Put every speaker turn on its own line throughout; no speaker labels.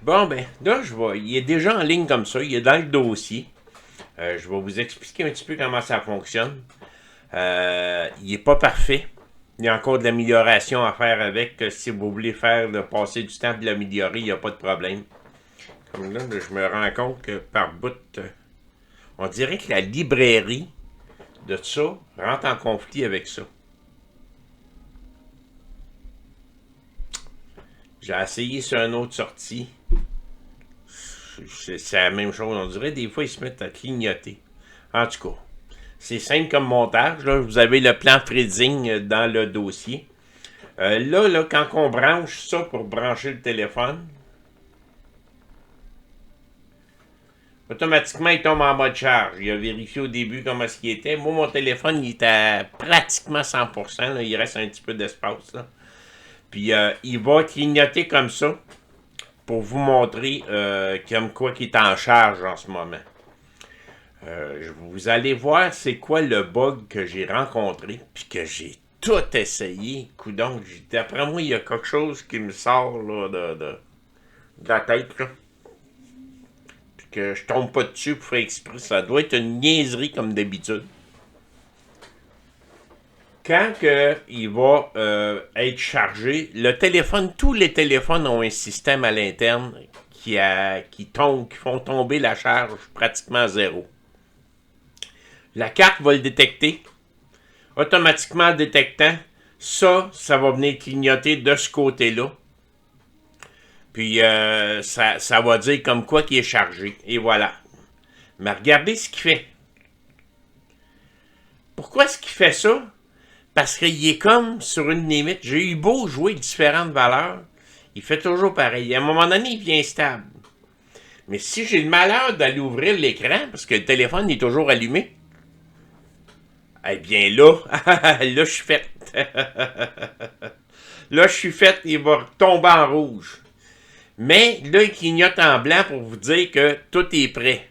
Bon, ben, là, il est déjà en ligne comme ça, il est dans le dossier. Je vais vous expliquer un petit peu comment ça fonctionne. Il n'est pas parfait. Il y a encore de l'amélioration à faire avec. Si vous voulez passer du temps de l'améliorer, il n'y a pas de problème. Comme là, je me rends compte que par bout, on dirait que la librairie de ça rentre en conflit avec ça. J'ai essayé sur une autre sortie. C'est la même chose. On dirait des fois, ils se mettent à clignoter. En tout cas, c'est simple comme montage. Là. Vous avez le plan freezing dans le dossier. Là, quand on branche ça pour brancher le téléphone, automatiquement, il tombe en mode charge. Il a vérifié au début comment ce qu'il était. Moi, mon téléphone, il est à pratiquement 100%. Là. Il reste un petit peu d'espace. Là. Puis, il va clignoter comme ça pour vous montrer comme quoi qu'il est en charge en ce moment. Vous allez voir c'est quoi le bug que j'ai rencontré, puis que j'ai tout essayé. Coudonc, d'après moi, il y a quelque chose qui me sort là, de la tête, là. Puis que je tombe pas dessus pour faire exprès. Ça doit être une niaiserie comme d'habitude. Quand il va être chargé, le téléphone, tous les téléphones ont un système à l'interne qui font tomber la charge pratiquement à zéro. La carte va le détecter. Automatiquement détectant, ça va venir clignoter de ce côté-là. Puis ça va dire comme quoi qu'il est chargé. Et voilà. Mais regardez ce qu'il fait. Pourquoi est-ce qu'il fait ça? Parce qu'il est comme sur une limite. J'ai eu beau jouer différentes valeurs. Il fait toujours pareil. À un moment donné, il devient stable. Mais si j'ai le malheur d'aller ouvrir l'écran, parce que le téléphone est toujours allumé, eh bien là, là je suis fait. Là je suis fait, il va tomber en rouge. Mais là, il clignote en blanc pour vous dire que tout est prêt.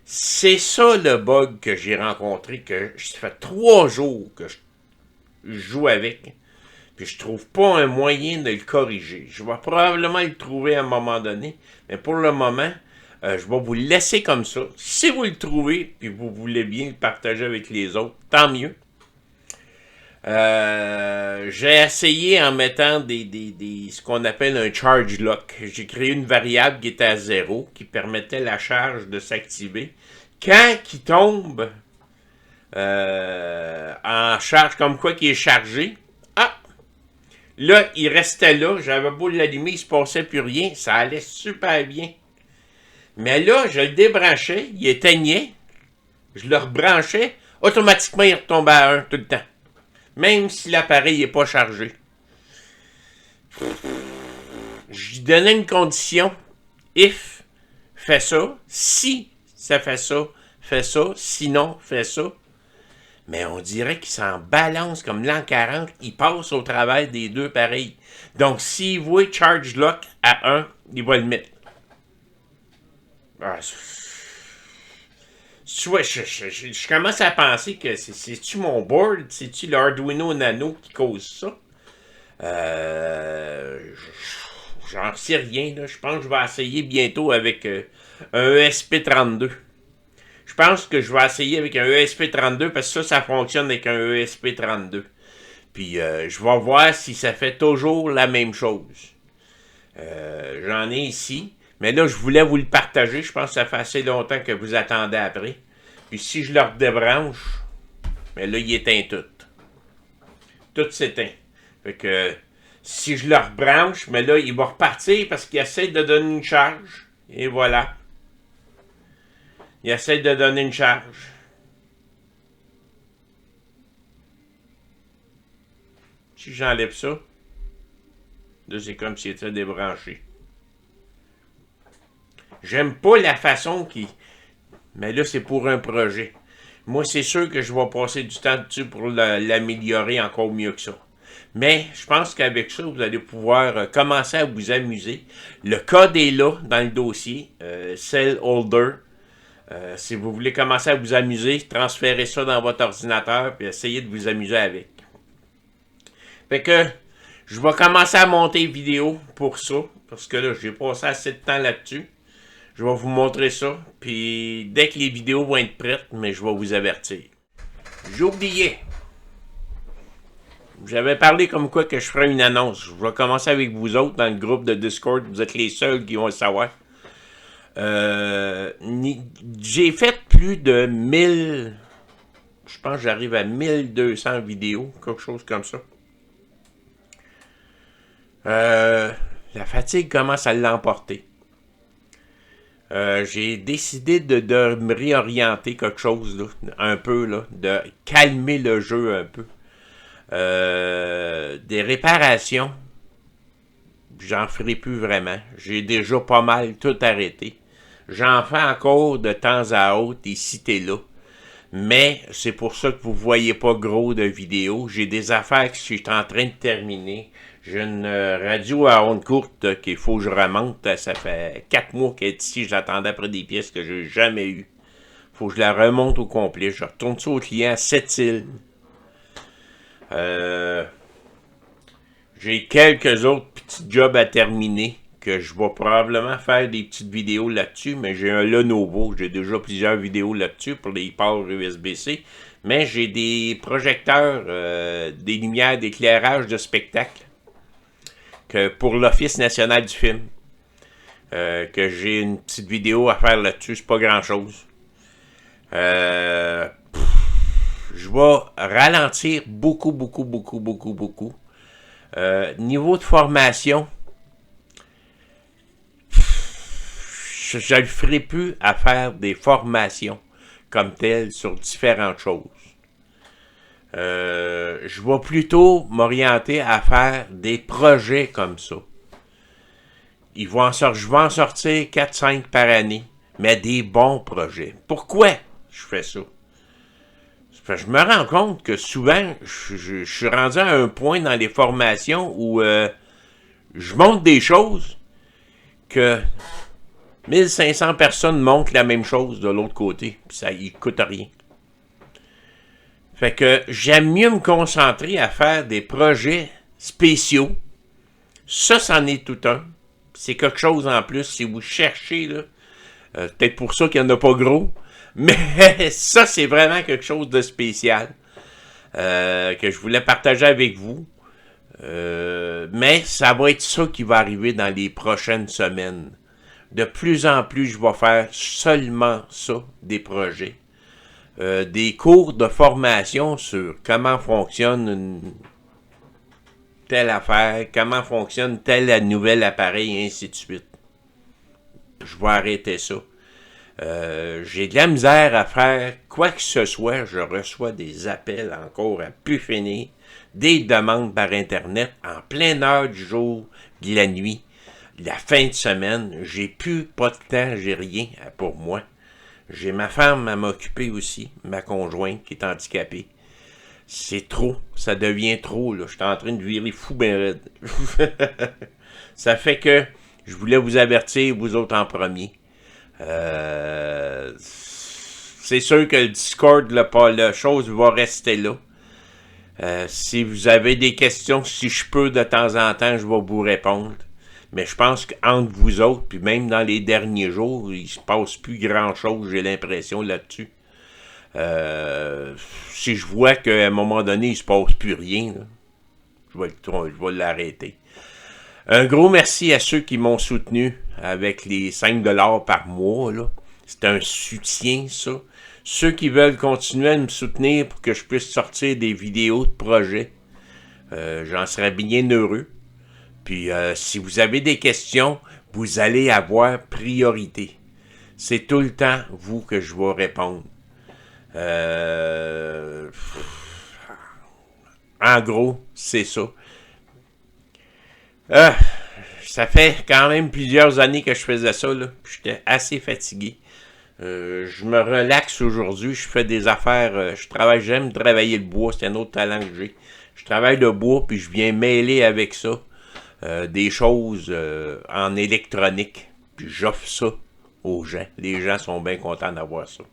C'est ça le bug que j'ai rencontré, que ça fait 3 jours que je joue avec. Puis je trouve pas un moyen de le corriger. Je vais probablement le trouver à un moment donné. Mais pour le moment, je vais vous le laisser comme ça. Si vous le trouvez, puis vous voulez bien le partager avec les autres, tant mieux. J'ai essayé en mettant ce qu'on appelle un charge lock. J'ai créé une variable qui était à 0, qui permettait la charge de s'activer. Quand il tombe en charge, comme quoi qui est chargé, là, il restait là, j'avais beau l'allumer, il se passait plus rien, ça allait super bien. Mais là, je le débranchais, il éteignait, je le rebranchais, automatiquement il retombait à 1 tout le temps. Même si l'appareil n'est pas chargé. Je lui donnais une condition. If, fais ça. Si, ça fait ça, fais ça. Sinon, fais ça. Mais on dirait qu'il s'en balance comme l'an 40. Il passe au travers des deux pareils. Donc, s'il voit charge lock à 1, il va le mettre. Ah, je commence à penser que c'est-tu mon board? C'est-tu l'Arduino Nano qui cause ça? J'en sais rien. Là. Je pense que je vais essayer bientôt avec un ESP32. Je pense que je vais essayer avec un ESP32 parce que ça fonctionne avec un ESP32. Puis je vais voir si ça fait toujours la même chose. J'en ai ici. Mais là, je voulais vous le partager. Je pense que ça fait assez longtemps que vous attendez après. Puis si je le redébranche, mais là, il éteint tout. Tout s'éteint. Fait que si je le rebranche, mais là, il va repartir parce qu'il essaie de donner une charge. Et voilà. Il essaie de donner une charge. Si j'enlève ça, là, c'est comme s'il était débranché. J'aime pas la façon qui... Mais là, c'est pour un projet. Moi, c'est sûr que je vais passer du temps dessus pour l'améliorer encore mieux que ça. Mais je pense qu'avec ça, vous allez pouvoir commencer à vous amuser. Le code est là dans le dossier, Cell Holder. Si vous voulez commencer à vous amuser, transférez ça dans votre ordinateur et essayez de vous amuser avec. Fait que je vais commencer à monter vidéo pour ça. Parce que là, j'ai passé assez de temps là-dessus. Je vais vous montrer ça. Puis dès que les vidéos vont être prêtes, mais je vais vous avertir. J'oubliais. J'avais parlé comme quoi que je ferais une annonce. Je vais commencer avec vous autres dans le groupe de Discord. Vous êtes les seuls qui vont le savoir. J'ai fait plus de 1000... Je pense que j'arrive à 1200 vidéos. Quelque chose comme ça. La fatigue commence à l'emporter. J'ai décidé de me réorienter quelque chose, là, un peu, là, de calmer le jeu un peu. Des réparations, j'en ferai plus vraiment. J'ai déjà pas mal tout arrêté. J'en fais encore de temps à autre, ici et là. Mais c'est pour ça que vous voyez pas gros de vidéos. J'ai des affaires que je suis en train de terminer. J'ai une radio à onde courte qu'il faut que je remonte. Ça fait 4 mois qu'elle est ici. J'attendais après des pièces que j'ai jamais eues. Faut que je la remonte au complet. Je retourne ça au client à Sept-Îles. J'ai quelques autres petits jobs à terminer que je vais probablement faire des petites vidéos là-dessus, mais j'ai un Lenovo, j'ai déjà plusieurs vidéos là-dessus pour les ports USB-C, mais j'ai des projecteurs, des lumières d'éclairage de spectacle que pour l'Office national du film, que j'ai une petite vidéo à faire là-dessus, c'est pas grand-chose. Je vais ralentir beaucoup. Niveau de formation, je ne ferai plus à faire des formations comme telles sur différentes choses. Je vais plutôt m'orienter à faire des projets comme ça. Je vais en sortir 4-5 par année, mais des bons projets. Pourquoi je fais ça? Je me rends compte que souvent, je suis rendu à un point dans les formations où je montre des choses que 1500 personnes montrent la même chose de l'autre côté, puis ça ne coûte rien. Fait que j'aime mieux me concentrer à faire des projets spéciaux. Ça, c'en est tout un. C'est quelque chose en plus, si vous cherchez, là, peut-être pour ça qu'il n'y en a pas gros, mais ça, c'est vraiment quelque chose de spécial que je voulais partager avec vous. Mais ça va être ça qui va arriver dans les prochaines semaines. De plus en plus, je vais faire seulement ça, des projets. Des cours de formation sur comment fonctionne une telle affaire, comment fonctionne tel nouvel appareil, et ainsi de suite. Je vais arrêter ça. J'ai de la misère à faire quoi que ce soit. Je reçois des appels encore à plus finir, des demandes par Internet en pleine heure du jour, de la nuit, la fin de semaine. J'ai plus pas de temps, j'ai rien pour moi. J'ai ma femme à m'occuper aussi, ma conjointe qui est handicapée. C'est trop, ça devient trop, là. Je suis en train de virer fou ben raide. Ça fait que je voulais vous avertir, vous autres en premier. C'est sûr que le Discord, la chose va rester là. Si vous avez des questions, si je peux de temps en temps, je vais vous répondre. Mais je pense qu'entre vous autres, puis même dans les derniers jours, il se passe plus grand-chose, j'ai l'impression, là-dessus. Si je vois qu'à un moment donné, il se passe plus rien, là, je vais l'arrêter. Un gros merci à ceux qui m'ont soutenu avec les 5$ par mois, là. C'est un soutien, ça. Ceux qui veulent continuer à me soutenir pour que je puisse sortir des vidéos de projets, j'en serais bien heureux. Puis, si vous avez des questions, vous allez avoir priorité. C'est tout le temps vous que je vais répondre. En gros, c'est ça. Ça fait quand même plusieurs années que je faisais ça, là. J'étais assez fatigué. Je me relaxe aujourd'hui. Je fais des affaires. J'aime travailler le bois. C'est un autre talent que j'ai. Je travaille le bois, puis je viens mêler avec ça des choses en électronique. Puis j'offre ça aux gens. Les gens sont bien contents d'avoir ça.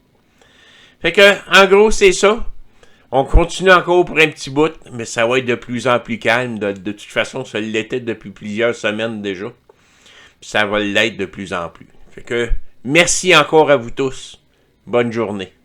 Fait que, en gros, c'est ça. On continue encore pour un petit bout, mais ça va être de plus en plus calme. De toute façon, ça l'était depuis plusieurs semaines déjà. Puis ça va l'être de plus en plus. Fait que, merci encore à vous tous. Bonne journée.